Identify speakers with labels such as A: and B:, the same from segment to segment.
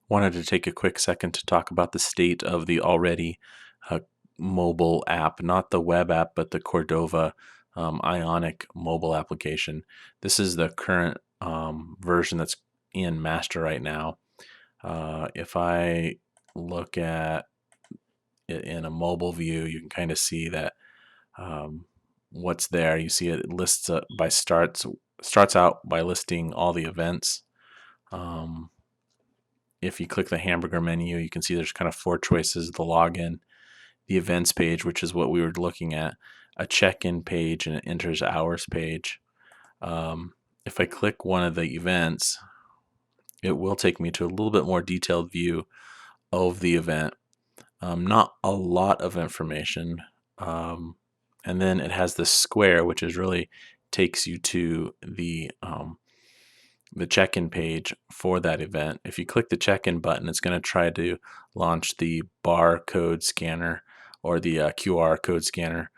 A: Wanted to take a quick second to talk about the state of the allReady uh, mobile app, not the web app, but the Cordova Ionic mobile application. This is the current version that's in master right now. If I look at it in a mobile view, you can kind of see that um, what's there. You see it lists by starts out by listing all the events. Um, if you click the hamburger menu, you can see there's kind of four choices: the login, the events page, which is what we were looking at, a check-in page, and it enters hours page. If I click one of the events, it will take me to a little bit more detailed view of the event. Not a lot of information. And then it has this square, which is really takes you to the check-in page for that event. If you click the check-in button, it's going to try to launch the barcode scanner or the QR code scanner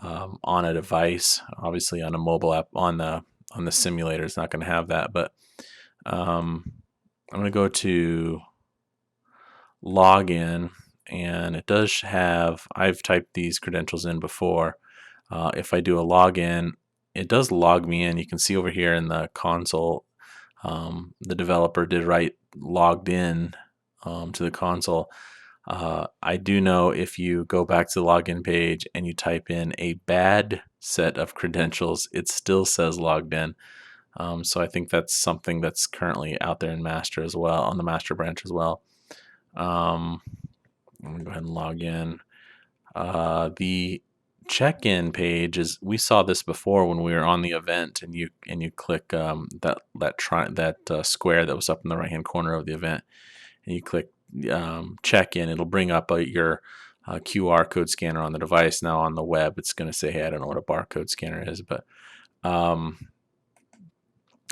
A: on a device. Obviously, on a mobile app, on the simulator, it's not going to have that. But I'm going to go to login, and it does have. I've typed these credentials in before. If I do a login, it does log me in. You can see over here in the console. The developer did write logged in to the console. I do know if you go back to the login page and you type in a bad set of credentials, it still says logged in. So I think that's something that's currently out there in master as well, on the master branch as well. I'm gonna go ahead and log in. The check-in page is, we saw this before when we were on the event, and you click that square that was up in the right hand corner of the event, and you click check-in. It'll bring up your QR code scanner on the device. Now on the web, it's going to say, hey, I don't know what a barcode scanner is, but I'm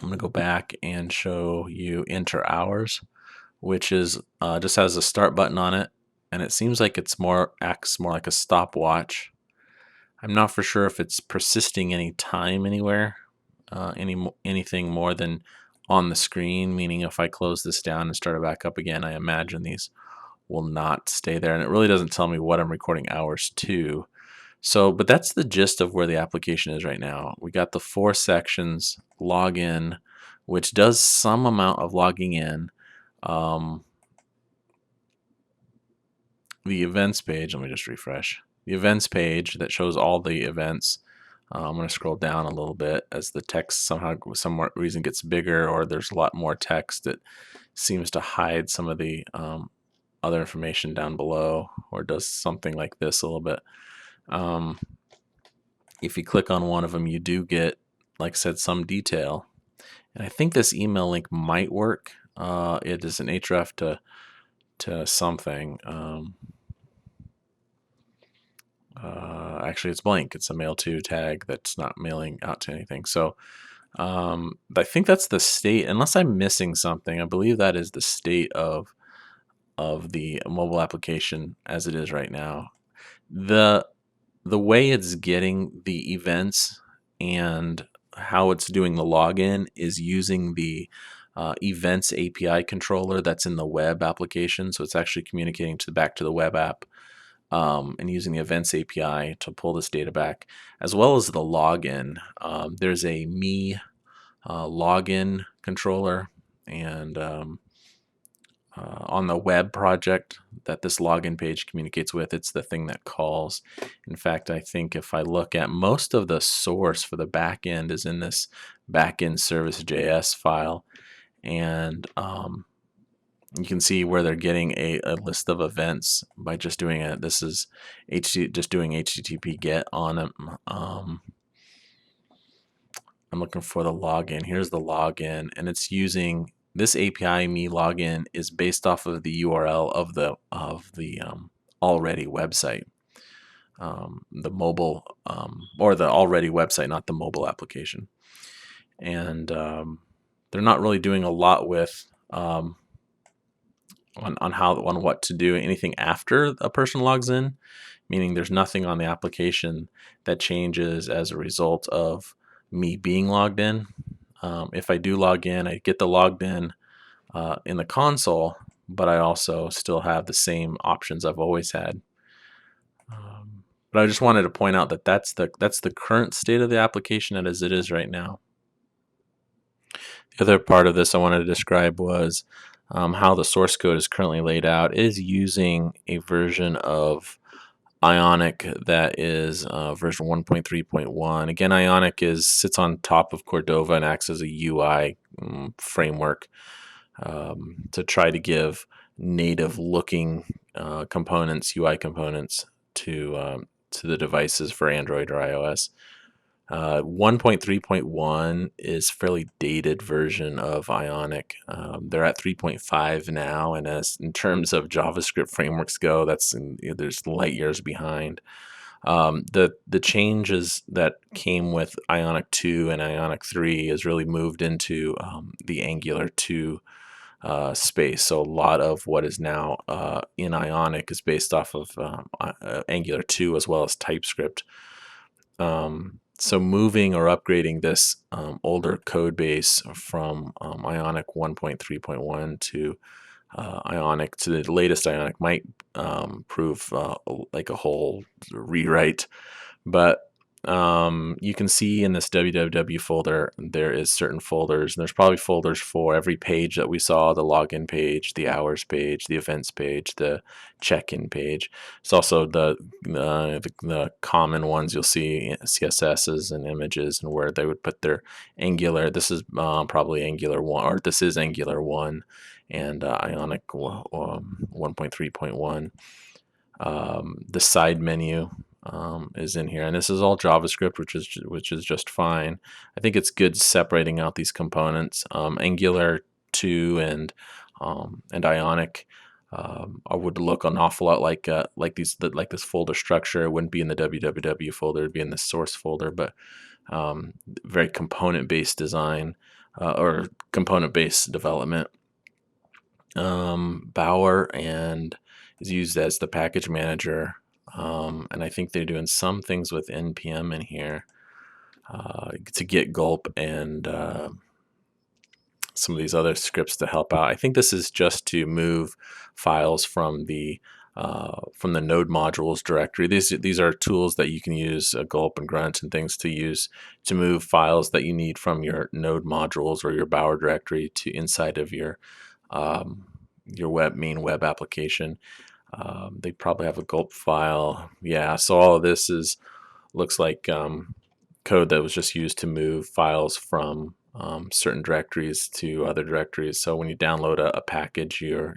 A: going to go back and show you enter hours, which is just has a start button on it, and it seems like acts more like a stopwatch. I'm not for sure if it's persisting any time anywhere, anything more than on the screen, meaning if I close this down and start it back up again, I imagine these will not stay there. And it really doesn't tell me what I'm recording hours to. So, but that's the gist of where the application is right now. We got the four sections: login, which does some amount of logging in. The events page, let me just refresh. The events page that shows all the events. I'm going to scroll down a little bit as the text somehow, for some reason, gets bigger, or there's a lot more text that seems to hide some of the other information down below, or does something like this a little bit. If you click on one of them, you do get, like I said, some detail. And I think this email link might work. It is an href to something. Actually, it's blank. It's a mail to tag that's not mailing out to anything. So I think that's the state, unless I'm missing something. I believe that is the state of the mobile application as it is right now. The way it's getting the events and how it's doing the login is using the events API controller that's in the web application. So it's actually communicating back to the web app, and using the events API to pull this data back, as well as the login. There's a me login controller, and on the web project that this login page communicates with, it's the thing that calls. In fact, I think if I look at most of the source for the backend is in this backend service.js file, and you can see where they're getting a list of events by just doing it. This is just doing HTTP GET on it. I'm looking for the login. Here's the login, and it's using this API. Me login is based off of the URL of the allReady website, the mobile or the allReady website, not the mobile application. And they're not really doing a lot with on what to do anything after a person logs in, meaning there's nothing on the application that changes as a result of me being logged in. If I do log in, I get the logged in the console, but I also still have the same options I've always had. But I just wanted to point out that that's the current state of the application as it is right now. The other part of this I wanted to describe was how the source code is currently laid out. It is using a version of Ionic that is version 1.3.1. Again, Ionic sits on top of Cordova and acts as a UI framework to try to give native looking components, UI components to the devices for Android or iOS. 1.3.1 is fairly dated version of Ionic. They're at 3.5 now, and as in terms of JavaScript frameworks go, there's light years behind. The changes that came with Ionic 2 and Ionic 3 has really moved into the Angular 2 space. So a lot of what is now in Ionic is based off of Angular 2 as well as TypeScript. So moving or upgrading this older code base from Ionic 1.3.1 to Ionic to the latest Ionic might prove like a whole rewrite. But you can see in this www folder, there is certain folders. And there's probably folders for every page that we saw: the login page, the hours page, the events page, the check-in page. It's also the common ones you'll see: CSSs and images, and where they would put their Angular. This is probably Angular 1, or this is Angular 1 and Ionic 1.3.1. The side menu is in here, and this is all JavaScript, which is just fine. I think it's good separating out these components. Angular 2 and Ionic would look an awful lot like this folder structure. It wouldn't be in the www folder; it'd be in the source folder. But very component-based design or component-based development. Bower and is used as the package manager. And I think they're doing some things with npm in here to get gulp and some of these other scripts to help out. I think this is just to move files from the node modules directory. These are tools that you can use, gulp and grunt and things, to use to move files that you need from your node modules or your Bower directory to inside of your main web application. They probably have a gulp file. Yeah, so all of this looks like code that was just used to move files from certain directories to other directories. So when you download a package, you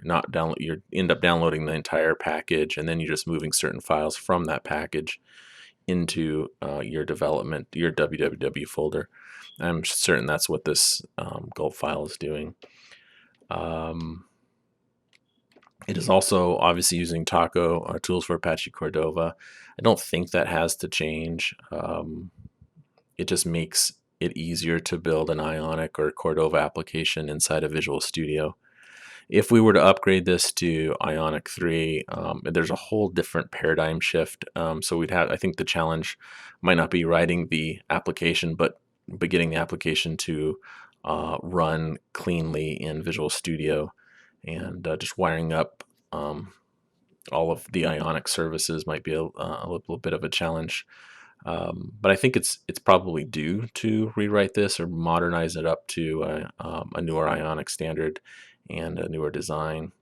A: end up downloading the entire package, and then you're just moving certain files from that package into your www folder. I'm certain that's what this gulp file is doing. It is also obviously using Taco tools for Apache Cordova. I don't think that has to change. It just makes it easier to build an Ionic or Cordova application inside of Visual Studio. If we were to upgrade this to Ionic 3, there's a whole different paradigm shift. So I think the challenge might not be writing the application, but getting the application to run cleanly in Visual Studio, and just wiring up all of the Ionic services might be a little bit of a challenge. But I think it's probably due to rewrite this or modernize it up to a newer Ionic standard and a newer design.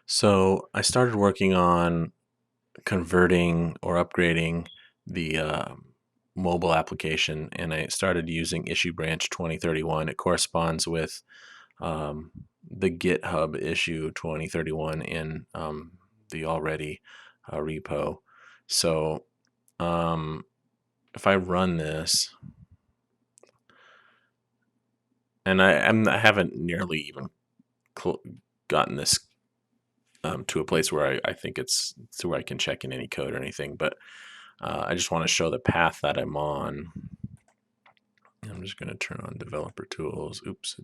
A: So I started working on converting or upgrading the mobile application, and I started using issue branch 2031. It corresponds with the GitHub issue 2031 in the allReady repo. So if I run this, and I haven't nearly even gotten this to a place where I think it's to where I can check in any code or anything, but I just want to show the path that I'm on. I'm just going to turn on developer tools. Oops.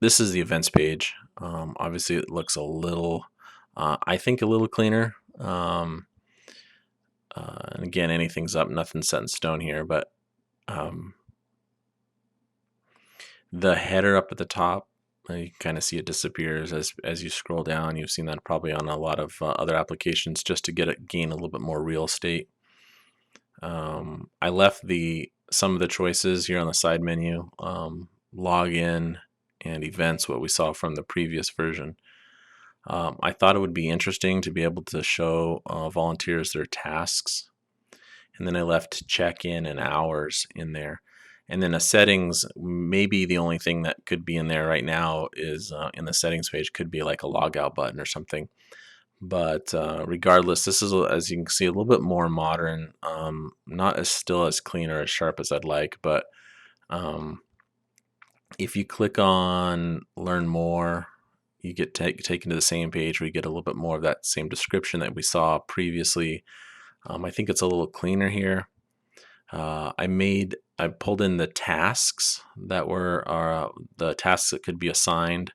A: This is the events page. Obviously, it looks a little, I think, a little cleaner. And again, anything's up, nothing's set in stone here, but The header up at the top, you can kind of see it disappears as you scroll down. You've seen that probably on a lot of other applications just to gain a little bit more real estate. I left some of the choices here on the side menu, login and events, what we saw from the previous version. I thought it would be interesting to be able to show volunteers their tasks. And then I left check-in and hours in there. And then the settings, maybe the only thing that could be in there right now is in the settings page could be like a logout button or something. But regardless, this is, as you can see, a little bit more modern. Not as still as clean or as sharp as I'd like, but um, if you click on Learn More, you get taken to the same page where you get a little bit more of that same description that we saw previously. I think it's a little cleaner here. I pulled in the tasks that were the tasks that could be assigned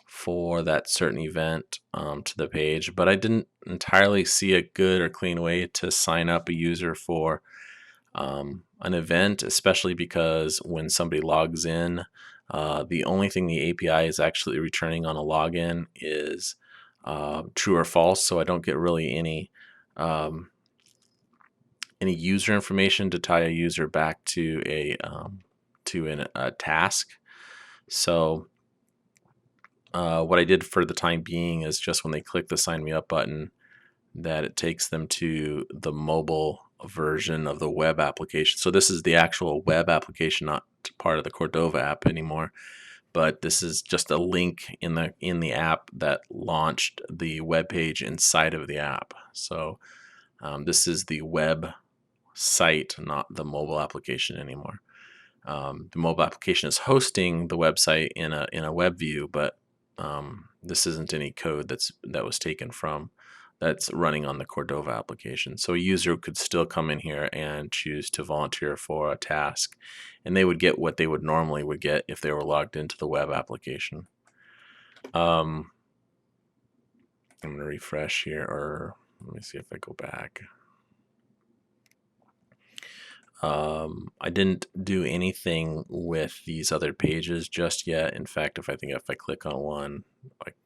A: for that certain event to the page, but I didn't entirely see a good or clean way to sign up a user for an event, especially because when somebody logs in, the only thing the API is actually returning on a login is true or false. So I don't get really any user information to tie a user back to a task. So what I did for the time being is just when they click the sign me up button, that it takes them to the mobile version of the web application. So this is the actual web application, not part of the Cordova app anymore. But this is just a link in the app that launched the web page inside of the app. So this is the web site, not the mobile application anymore. The mobile application is hosting the website in a web view, but this isn't any code that was taken from that's running on the Cordova application. So a user could still come in here and choose to volunteer for a task, and they would get what they would normally would get if they were logged into the web application. I'm going to refresh here, or let me see if I go back. I didn't do anything with these other pages just yet. In fact, if I click on one,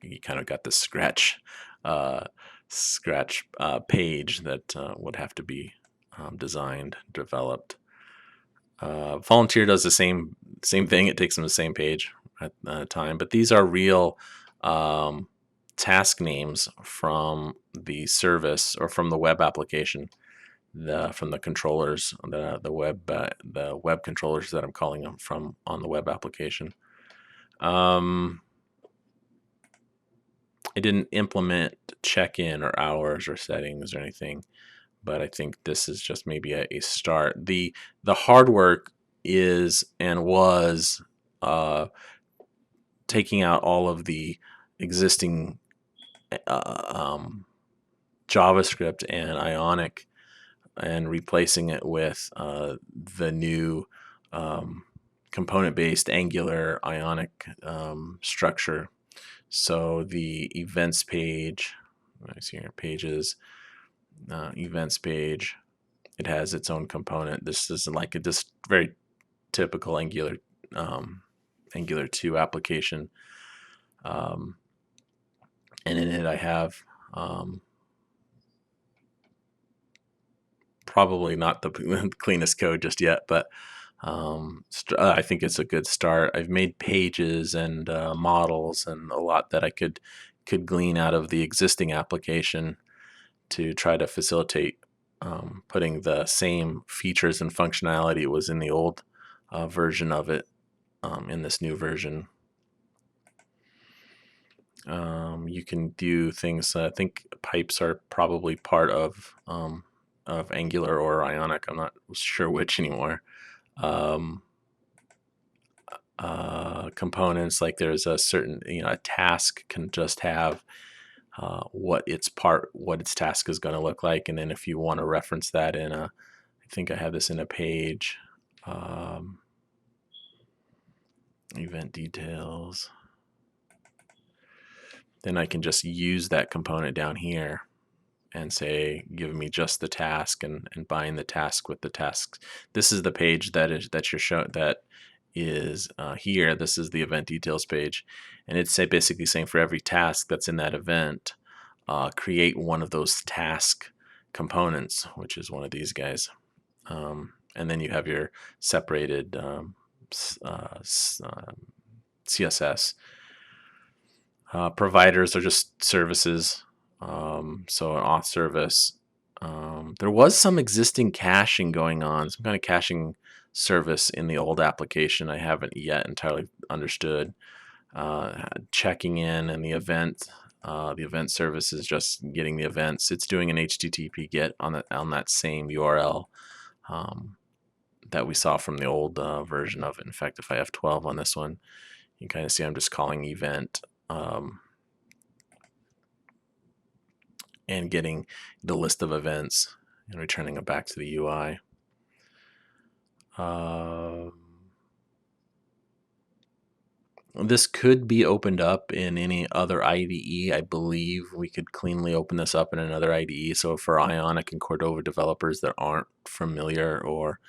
A: you kind of got this scratch page that would have to be designed, developed. Volunteer does the same thing. It takes them the same page at a time, but these are real task names from the service or from the web application. From the controllers, the web controllers that I'm calling them from on the web application. I didn't implement check-in or hours or settings or anything, but I think this is just maybe a start. The hard work is and was taking out all of the existing JavaScript and Ionic and replacing it with the new component-based Angular Ionic structure. So the events page, let me see here, pages, events page, it has its own component. This is like just very typical Angular 2 application. And in it I have probably not the cleanest code just yet, but I think it's a good start. I've made pages and models and a lot that I could glean out of the existing application to try to facilitate putting the same features and functionality was in the old version of it in this new version. You can do things. I think pipes are probably part of Angular or Ionic. I'm not sure which anymore. Components, like there's a certain, a task can just have what its task is going to look like, and then if you want to reference that I think I have this in a page, event details, then I can just use that component down here and say, give me just the task and bind the task with the tasks. This is the page that is here. This is the event details page, and it's basically saying for every task that's in that event, create one of those task components, which is one of these guys. And then you have your separated CSS. Providers are just services. So an auth service. There was some existing caching going on, some kind of caching service in the old application. I haven't yet entirely understood. Checking in and the event service is just getting the events. It's doing an HTTP GET on that same URL that we saw from the old version of it. In fact, if I have 12 on this one, you can kind of see I'm just calling event and getting the list of events and returning it back to the UI. This could be opened up in any other IDE. I believe we could cleanly open this up in another IDE. So for Ionic and Cordova developers that aren't familiar or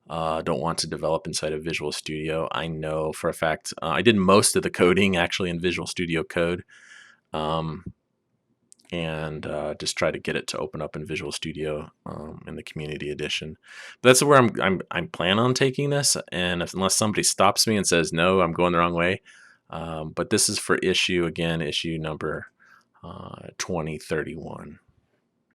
A: don't want to develop inside of Visual Studio, I know for a fact I did most of the coding actually in Visual Studio Code, and just try to get it to open up in Visual Studio in the Community Edition. But that's where I'm plan on taking this, and unless somebody stops me and says no, I'm going the wrong way. But this is for issue number 2031.